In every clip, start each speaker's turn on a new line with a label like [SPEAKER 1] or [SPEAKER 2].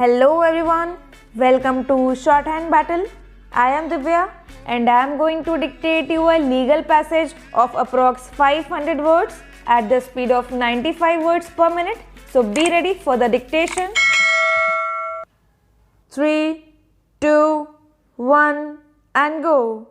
[SPEAKER 1] Hello everyone, welcome to Shorthand Battle. I am Divya and I am going to dictate you a legal passage of approx 500 words at the speed of 95 words per minute. So be ready for the dictation. 3, 2, 1 and go.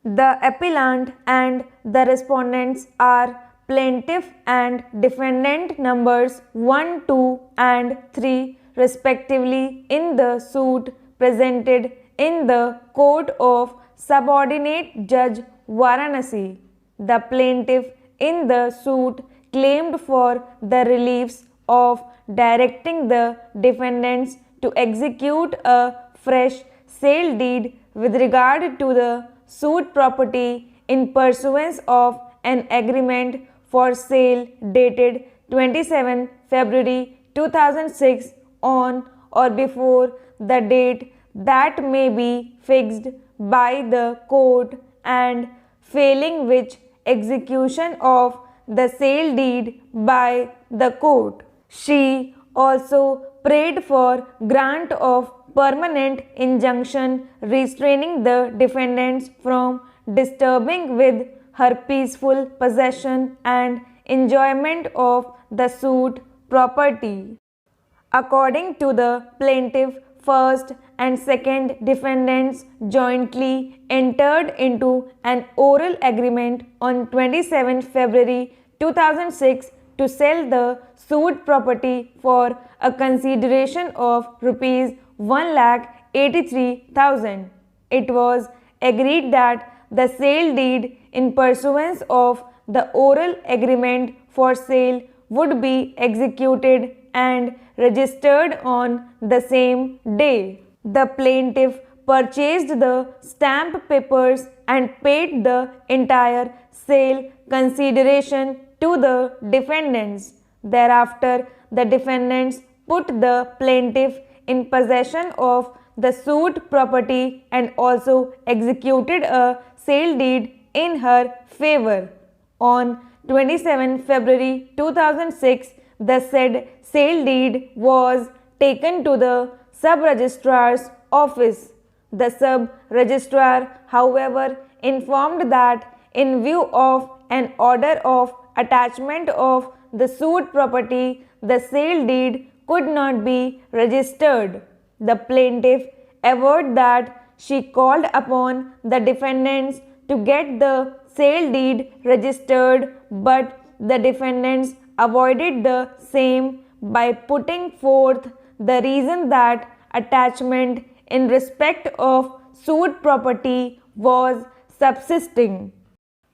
[SPEAKER 1] The appellant and the respondents are plaintiff and defendant numbers 1, 2 and 3 respectively in the suit presented in the Court of Subordinate Judge Varanasi. The plaintiff in the suit claimed for the reliefs of directing the defendants to execute a fresh sale deed with regard to the suit property in pursuance of an agreement for sale dated 27 February 2006 on or before the date that may be fixed by the court, and failing which execution of the sale deed by the court. She also prayed for grant of permanent injunction restraining the defendants from disturbing with her peaceful possession and enjoyment of the suit property. According to the plaintiff, first and second defendants jointly entered into an oral agreement on 27 February 2006 to sell the suit property for a consideration of Rs 1,83,000. It was agreed that the sale deed in pursuance of the oral agreement for sale would be executed and registered on the same day. The plaintiff purchased the stamp papers and paid the entire sale consideration to the defendants. Thereafter, the defendants put the plaintiff in possession of the suit property and also executed a sale deed in her favor. On 27 February 2006, the said sale deed was taken to the sub-registrar's office. The sub-registrar, however, informed that in view of an order of attachment of the suit property, the sale deed could not be registered. The plaintiff averred that she called upon the defendants to get the sale deed registered, but the defendants avoided the same by putting forth the reason that attachment in respect of suit property was subsisting.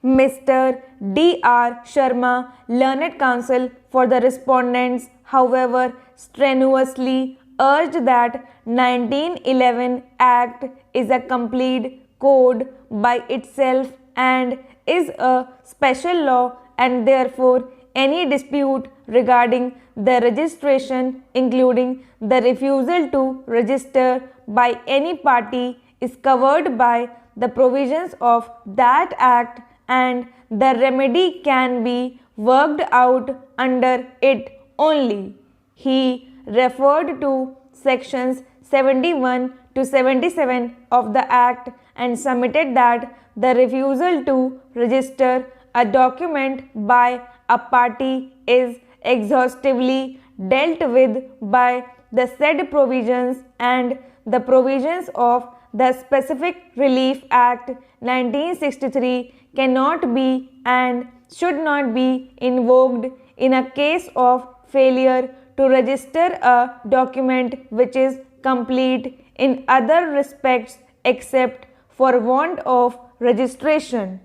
[SPEAKER 1] Mr. D.R. Sharma, learned counsel for the respondents, however, strenuously urged that 1911 Act is a complete code by itself and is a special law, and therefore any dispute regarding the registration, including the refusal to register by any party, is covered by the provisions of that Act, and the remedy can be worked out under it only. He referred to sections 71 to 77 of the Act and submitted that the refusal to register a document by a party is exhaustively dealt with by the said provisions, and the provisions of the Specific Relief Act 1963 cannot be and should not be invoked in a case of failure to register a document which is complete in other respects except for want of registration.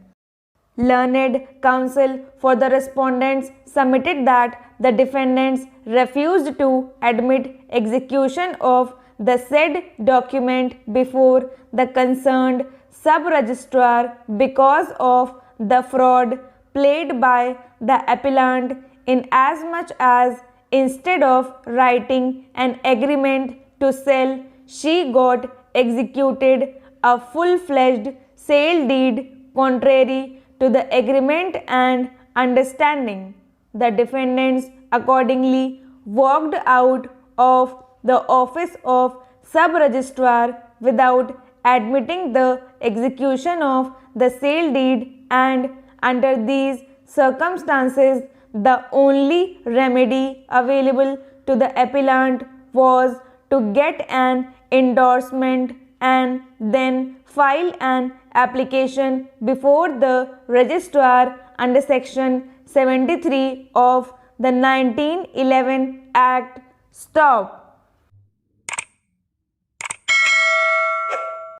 [SPEAKER 1] Learned counsel for the respondents submitted that the defendants refused to admit execution of the said document before the concerned sub-registrar because of the fraud played by the appellant, in as much as instead of writing an agreement to sell, she got executed a full-fledged sale deed contrary to the agreement and understanding. The defendants accordingly walked out of the office of sub-registrar without admitting the execution of the sale deed, and under these circumstances the only remedy available to the appellant was to get an endorsement and then file an application before the registrar under section 73 of the 1911 Act. Stop.